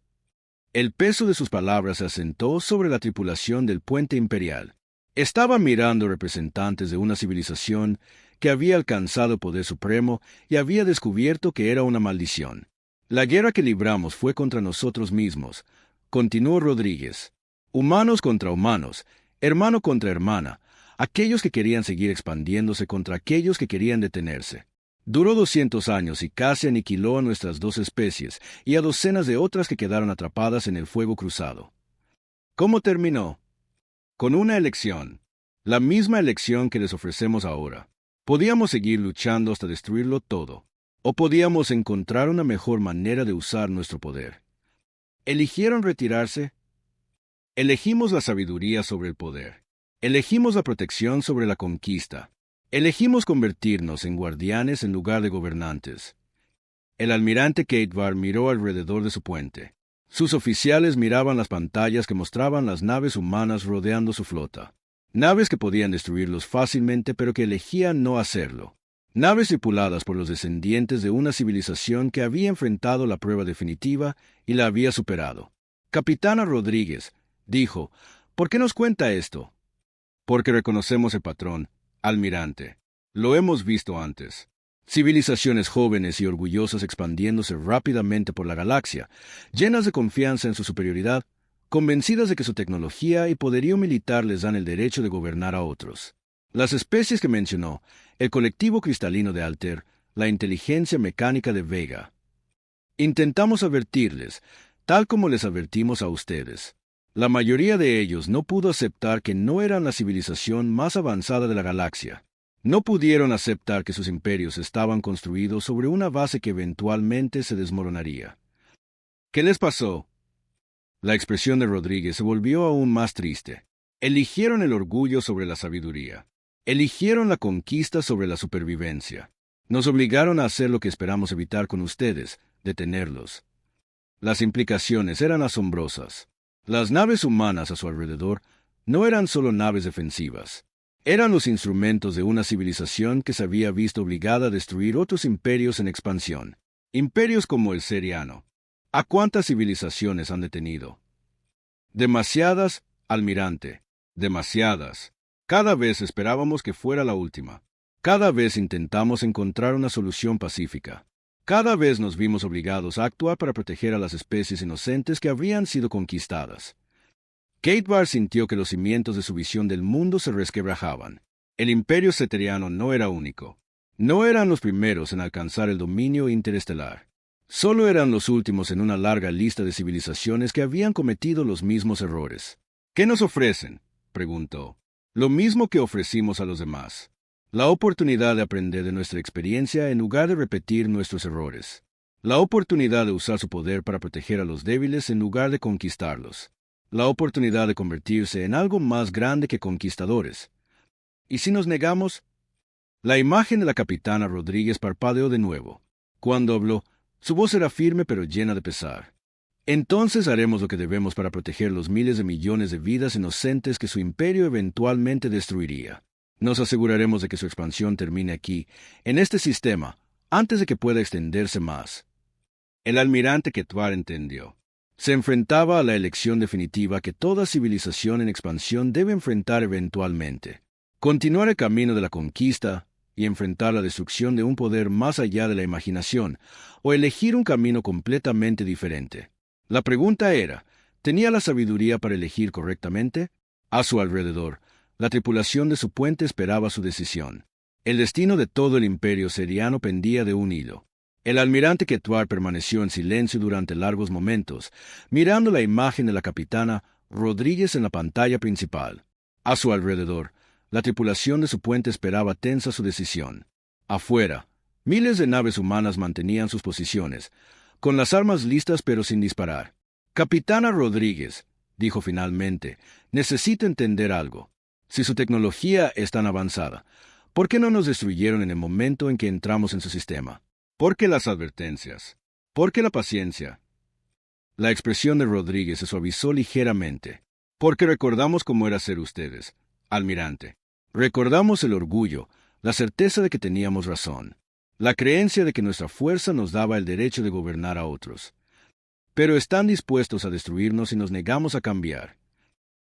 El peso de sus palabras se asentó sobre la tripulación del puente imperial. Estaba mirando representantes de una civilización que había alcanzado poder supremo y había descubierto que era una maldición. La guerra que libramos fue contra nosotros mismos, continuó Rodríguez. Humanos contra humanos, hermano contra hermana, aquellos que querían seguir expandiéndose contra aquellos que querían detenerse. Duró 200 años y casi aniquiló a nuestras dos especies y a docenas de otras que quedaron atrapadas en el fuego cruzado. ¿Cómo terminó? Con una elección. La misma elección que les ofrecemos ahora. Podíamos seguir luchando hasta destruirlo todo, o podíamos encontrar una mejor manera de usar nuestro poder. ¿Eligieron retirarse? Elegimos la sabiduría sobre el poder. Elegimos la protección sobre la conquista. Elegimos convertirnos en guardianes en lugar de gobernantes. El almirante Keitvar miró alrededor de su puente. Sus oficiales miraban las pantallas que mostraban las naves humanas rodeando su flota. Naves que podían destruirlos fácilmente pero que elegían no hacerlo. Naves tripuladas por los descendientes de una civilización que había enfrentado la prueba definitiva y la había superado. Capitana Rodríguez, dijo, ¿por qué nos cuenta esto? Porque reconocemos el patrón, almirante. Lo hemos visto antes. Civilizaciones jóvenes y orgullosas expandiéndose rápidamente por la galaxia, llenas de confianza en su superioridad, convencidas de que su tecnología y poderío militar les dan el derecho de gobernar a otros. Las especies que mencionó, el colectivo cristalino de Alter, la inteligencia mecánica de Vega. Intentamos advertirles, tal como les advertimos a ustedes. La mayoría de ellos no pudo aceptar que no eran la civilización más avanzada de la galaxia. No pudieron aceptar que sus imperios estaban construidos sobre una base que eventualmente se desmoronaría. ¿Qué les pasó? La expresión de Rodríguez se volvió aún más triste. Eligieron el orgullo sobre la sabiduría. Eligieron la conquista sobre la supervivencia. Nos obligaron a hacer lo que esperamos evitar con ustedes, detenerlos. Las implicaciones eran asombrosas. Las naves humanas a su alrededor no eran solo naves defensivas. Eran los instrumentos de una civilización que se había visto obligada a destruir otros imperios en expansión. Imperios como el Seriano. ¿A cuántas civilizaciones han detenido? Demasiadas, almirante. Demasiadas. Cada vez esperábamos que fuera la última. Cada vez intentamos encontrar una solución pacífica. Cada vez nos vimos obligados a actuar para proteger a las especies inocentes que habían sido conquistadas. Keitvar sintió que los cimientos de su visión del mundo se resquebrajaban. El imperio ceteriano no era único. No eran los primeros en alcanzar el dominio interestelar. Solo eran los últimos en una larga lista de civilizaciones que habían cometido los mismos errores. ¿Qué nos ofrecen?, preguntó. Lo mismo que ofrecimos a los demás. La oportunidad de aprender de nuestra experiencia en lugar de repetir nuestros errores. La oportunidad de usar su poder para proteger a los débiles en lugar de conquistarlos. La oportunidad de convertirse en algo más grande que conquistadores. ¿Y si nos negamos? La imagen de la capitana Rodríguez parpadeó de nuevo. Cuando habló, su voz era firme pero llena de pesar. Entonces haremos lo que debemos para proteger los miles de millones de vidas inocentes que su imperio eventualmente destruiría. Nos aseguraremos de que su expansión termine aquí, en este sistema, antes de que pueda extenderse más. El almirante Keitvar entendió. Se enfrentaba a la elección definitiva que toda civilización en expansión debe enfrentar eventualmente. Continuar el camino de la conquista y enfrentar la destrucción de un poder más allá de la imaginación, o elegir un camino completamente diferente. La pregunta era, ¿tenía la sabiduría para elegir correctamente? A su alrededor, la tripulación de su puente esperaba su decisión. El destino de todo el imperio seriano pendía de un hilo. El almirante Keitvar permaneció en silencio durante largos momentos, mirando la imagen de la capitana Rodríguez en la pantalla principal. A su alrededor, la tripulación de su puente esperaba tensa su decisión. Afuera, miles de naves humanas mantenían sus posiciones, con las armas listas pero sin disparar. Capitana Rodríguez, dijo finalmente, necesita entender algo. Si su tecnología es tan avanzada, ¿por qué no nos destruyeron en el momento en que entramos en su sistema? ¿Por qué las advertencias? ¿Por qué la paciencia? La expresión de Rodríguez se suavizó ligeramente. Porque recordamos cómo era ser ustedes, almirante. Recordamos el orgullo, la certeza de que teníamos razón, la creencia de que nuestra fuerza nos daba el derecho de gobernar a otros. Pero están dispuestos a destruirnos si nos negamos a cambiar.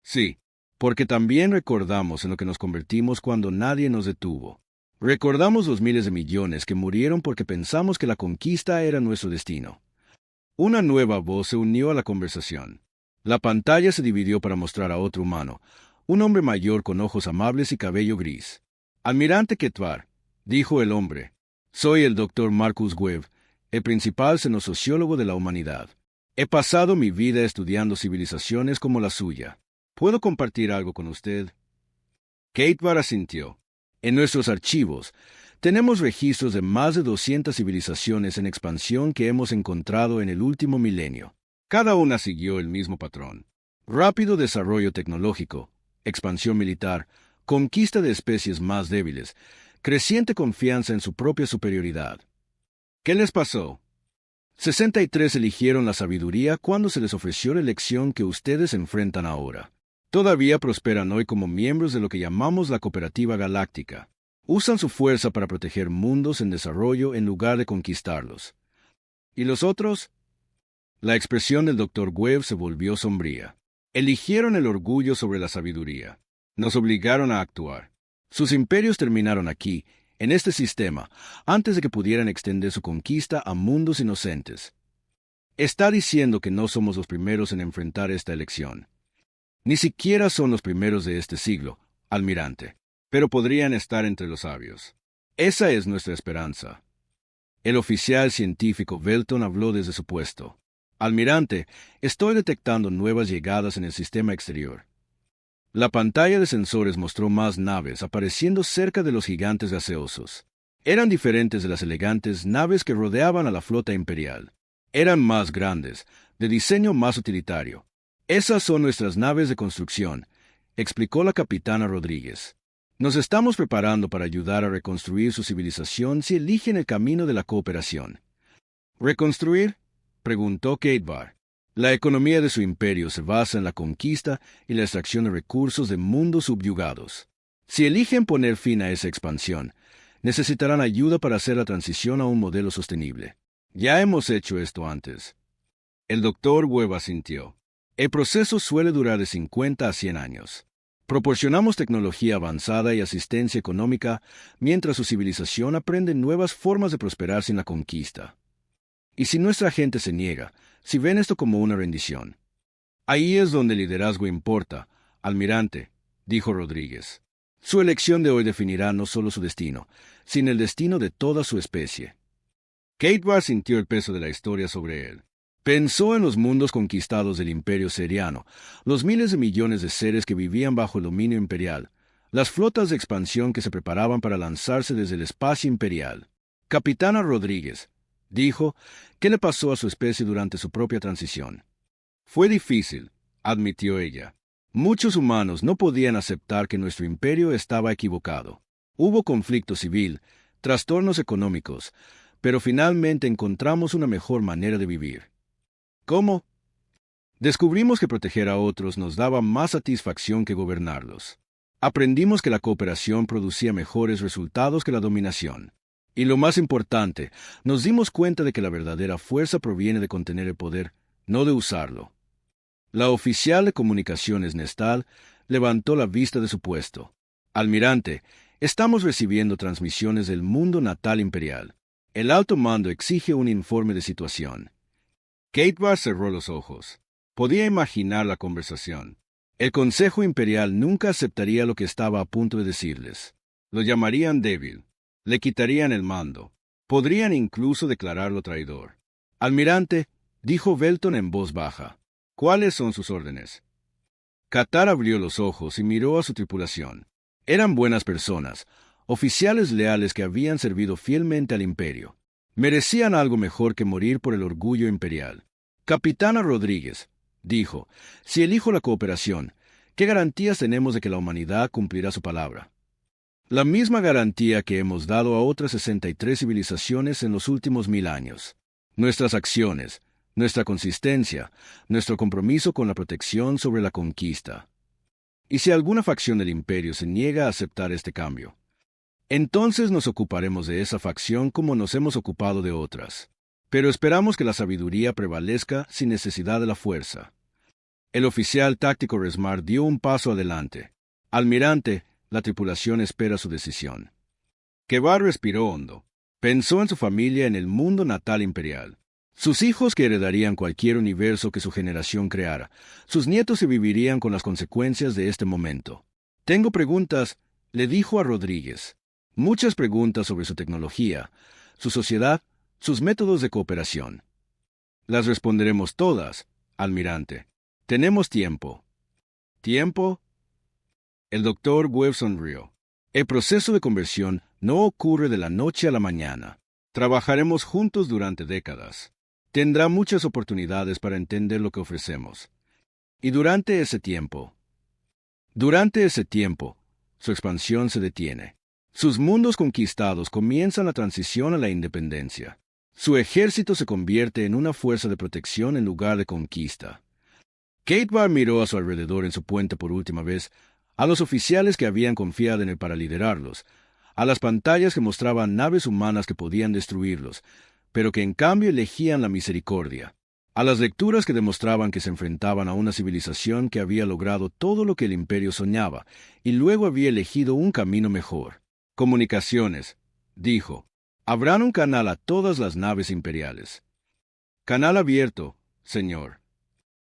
Sí, porque también recordamos en lo que nos convertimos cuando nadie nos detuvo. Recordamos los miles de millones que murieron porque pensamos que la conquista era nuestro destino. Una nueva voz se unió a la conversación. La pantalla se dividió para mostrar a otro humano, un hombre mayor con ojos amables y cabello gris. Almirante Ketvar, dijo el hombre, soy el doctor Marcus Webb, el principal xenosociólogo de la humanidad. He pasado mi vida estudiando civilizaciones como la suya. ¿Puedo compartir algo con usted? Ketvar asintió. En nuestros archivos, tenemos registros de más de 200 civilizaciones en expansión que hemos encontrado en el último milenio. Cada una siguió el mismo patrón. Rápido desarrollo tecnológico, expansión militar, conquista de especies más débiles, creciente confianza en su propia superioridad. ¿Qué les pasó? 63 eligieron la sabiduría cuando se les ofreció la elección que ustedes enfrentan ahora. Todavía prosperan hoy como miembros de lo que llamamos la Cooperativa Galáctica. Usan su fuerza para proteger mundos en desarrollo en lugar de conquistarlos. ¿Y los otros? La expresión del Dr. Webb se volvió sombría. Eligieron el orgullo sobre la sabiduría. Nos obligaron a actuar. Sus imperios terminaron aquí, en este sistema, antes de que pudieran extender su conquista a mundos inocentes. Está diciendo que no somos los primeros en enfrentar esta elección. Ni siquiera son los primeros de este siglo, almirante, pero podrían estar entre los sabios. Esa es nuestra esperanza. El oficial científico Belton habló desde su puesto. Almirante, estoy detectando nuevas llegadas en el sistema exterior. La pantalla de sensores mostró más naves apareciendo cerca de los gigantes gaseosos. Eran diferentes de las elegantes naves que rodeaban a la flota imperial. Eran más grandes, de diseño más utilitario. Esas son nuestras naves de construcción, explicó la capitana Rodríguez. Nos estamos preparando para ayudar a reconstruir su civilización si eligen el camino de la cooperación. ¿Reconstruir? Preguntó Ketvar. La economía de su imperio se basa en la conquista y la extracción de recursos de mundos subyugados. Si eligen poner fin a esa expansión, necesitarán ayuda para hacer la transición a un modelo sostenible. Ya hemos hecho esto antes. El doctor Webb asintió. El proceso suele durar de 50 a 100 años. Proporcionamos tecnología avanzada y asistencia económica mientras su civilización aprende nuevas formas de prosperar sin la conquista. Y si nuestra gente se niega, si ven esto como una rendición. Ahí es donde el liderazgo importa, almirante, dijo Rodríguez. Su elección de hoy definirá no solo su destino, sino el destino de toda su especie. Ketvar sintió el peso de la historia sobre él. Pensó en los mundos conquistados del Imperio Seriano, los miles de millones de seres que vivían bajo el dominio imperial, las flotas de expansión que se preparaban para lanzarse desde el espacio imperial. Capitana Rodríguez, dijo, ¿qué le pasó a su especie durante su propia transición? Fue difícil, admitió ella. Muchos humanos no podían aceptar que nuestro imperio estaba equivocado. Hubo conflicto civil, trastornos económicos, pero finalmente encontramos una mejor manera de vivir. ¿Cómo? Descubrimos que proteger a otros nos daba más satisfacción que gobernarlos. Aprendimos que la cooperación producía mejores resultados que la dominación. Y lo más importante, nos dimos cuenta de que la verdadera fuerza proviene de contener el poder, no de usarlo. La oficial de comunicaciones Nestal levantó la vista de su puesto. Almirante, estamos recibiendo transmisiones del mundo natal imperial. El alto mando exige un informe de situación. Ketvar cerró los ojos. Podía imaginar la conversación. El Consejo Imperial nunca aceptaría lo que estaba a punto de decirles. Lo llamarían débil. Le quitarían el mando. Podrían incluso declararlo traidor. Almirante, dijo Belton en voz baja. ¿Cuáles son sus órdenes? Qatar abrió los ojos y miró a su tripulación. Eran buenas personas, oficiales leales que habían servido fielmente al imperio. Merecían algo mejor que morir por el orgullo imperial. Capitana Rodríguez, dijo, si elijo la cooperación, ¿qué garantías tenemos de que la humanidad cumplirá su palabra? La misma garantía que hemos dado a otras 63 civilizaciones en los últimos 1000 años. Nuestras acciones, nuestra consistencia, nuestro compromiso con la protección sobre la conquista. ¿Y si alguna facción del imperio se niega a aceptar este cambio? Entonces nos ocuparemos de esa facción como nos hemos ocupado de otras. Pero esperamos que la sabiduría prevalezca sin necesidad de la fuerza. El oficial táctico Resmar dio un paso adelante. Almirante, la tripulación espera su decisión. Ketvar respiró hondo. Pensó en su familia en el mundo natal imperial. Sus hijos que heredarían cualquier universo que su generación creara. Sus nietos se vivirían con las consecuencias de este momento. Tengo preguntas, le dijo a Rodríguez. Muchas preguntas sobre su tecnología, su sociedad, sus métodos de cooperación. Las responderemos todas, almirante. Tenemos tiempo. ¿Tiempo? El doctor Webb sonrió. El proceso de conversión no ocurre de la noche a la mañana. Trabajaremos juntos durante décadas. Tendrá muchas oportunidades para entender lo que ofrecemos. Y durante ese tiempo, su expansión se detiene. Sus mundos conquistados comienzan la transición a la independencia. Su ejército se convierte en una fuerza de protección en lugar de conquista. Kate Barr miró a su alrededor en su puente por última vez, a los oficiales que habían confiado en él para liderarlos, a las pantallas que mostraban naves humanas que podían destruirlos, pero que en cambio elegían la misericordia, a las lecturas que demostraban que se enfrentaban a una civilización que había logrado todo lo que el imperio soñaba y luego había elegido un camino mejor. Comunicaciones, dijo. Abran un canal a todas las naves imperiales. Canal abierto, señor.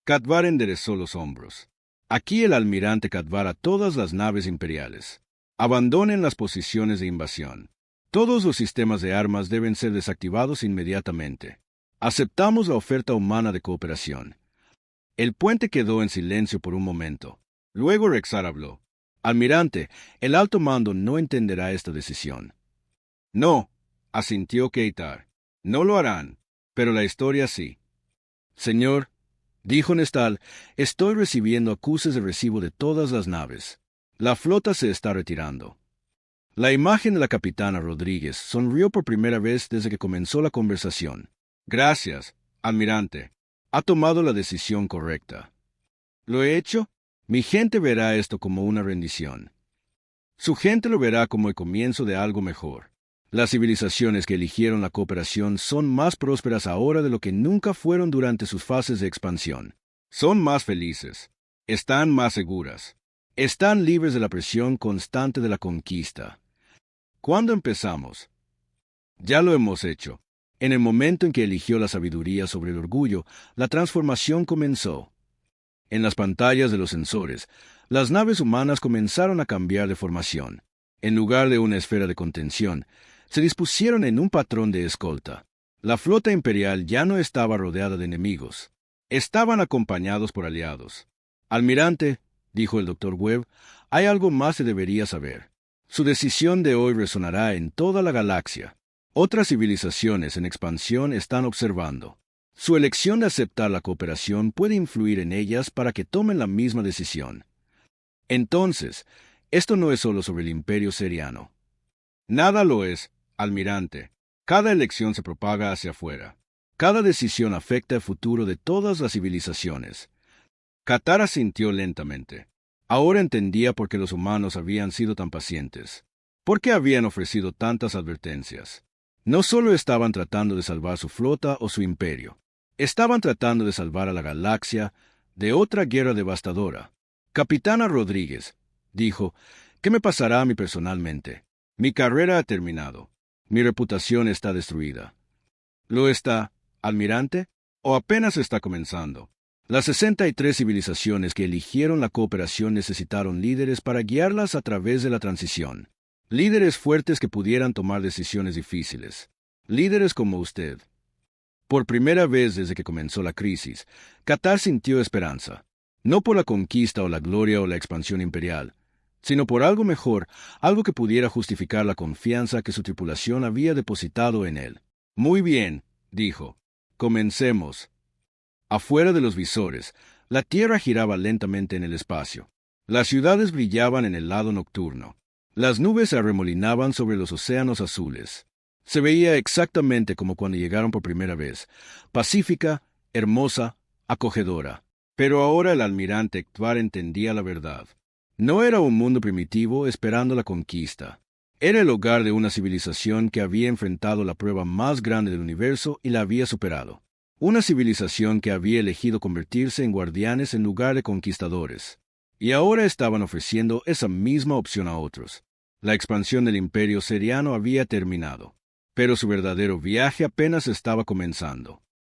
Katvar enderezó los hombros. Aquí el almirante Katvar a todas las naves imperiales. Abandonen las posiciones de invasión. Todos los sistemas de armas deben ser desactivados inmediatamente. Aceptamos la oferta humana de cooperación. El puente quedó en silencio por un momento. Luego Rexar habló. Almirante, el alto mando no entenderá esta decisión. No, asintió Keitar. No lo harán, pero la historia sí. Señor, dijo Nestal, estoy recibiendo acuses de recibo de todas las naves. La flota se está retirando. La imagen de la capitana Rodríguez sonrió por primera vez desde que comenzó la conversación. Gracias, almirante. Ha tomado la decisión correcta. ¿Lo he hecho? Mi gente verá esto como una rendición. Su gente lo verá como el comienzo de algo mejor. Las civilizaciones que eligieron la cooperación son más prósperas ahora de lo que nunca fueron durante sus fases de expansión. Son más felices. Están más seguras. Están libres de la presión constante de la conquista. ¿Cuándo empezamos? Ya lo hemos hecho. En el momento en que eligió la sabiduría sobre el orgullo, la transformación comenzó. En las pantallas de los sensores, las naves humanas comenzaron a cambiar de formación. En lugar de una esfera de contención, se dispusieron en un patrón de escolta. La flota imperial ya no estaba rodeada de enemigos. Estaban acompañados por aliados. Almirante, dijo el Dr. Webb, hay algo más que debería saber. Su decisión de hoy resonará en toda la galaxia. Otras civilizaciones en expansión están observando. Su elección de aceptar la cooperación puede influir en ellas para que tomen la misma decisión. Entonces, esto no es solo sobre el imperio seriano. Nada lo es, almirante. Cada elección se propaga hacia afuera. Cada decisión afecta el futuro de todas las civilizaciones. Katara sintió lentamente. Ahora entendía por qué los humanos habían sido tan pacientes. ¿Por qué habían ofrecido tantas advertencias? No solo estaban tratando de salvar su flota o su imperio. Estaban tratando de salvar a la galaxia de otra guerra devastadora. Capitana Rodríguez, dijo, ¿qué me pasará a mí personalmente? Mi carrera ha terminado. Mi reputación está destruida. ¿Lo está, almirante? ¿O apenas está comenzando? Las 63 civilizaciones que eligieron la cooperación necesitaron líderes para guiarlas a través de la transición. Líderes fuertes que pudieran tomar decisiones difíciles. Líderes como usted. Por primera vez desde que comenzó la crisis, Qatar sintió esperanza. No por la conquista o la gloria o la expansión imperial, sino por algo mejor, algo que pudiera justificar la confianza que su tripulación había depositado en él. Muy bien, dijo. Comencemos. Afuera de los visores, la Tierra giraba lentamente en el espacio. Las ciudades brillaban en el lado nocturno. Las nubes se arremolinaban sobre los océanos azules. Se veía exactamente como cuando llegaron por primera vez, pacífica, hermosa, acogedora. Pero ahora el almirante Ktvar entendía la verdad. No era un mundo primitivo esperando la conquista. Era el hogar de una civilización que había enfrentado la prueba más grande del universo y la había superado. Una civilización que había elegido convertirse en guardianes en lugar de conquistadores. Y ahora estaban ofreciendo esa misma opción a otros. La expansión del imperio seriano había terminado, pero su verdadero viaje apenas estaba comenzando.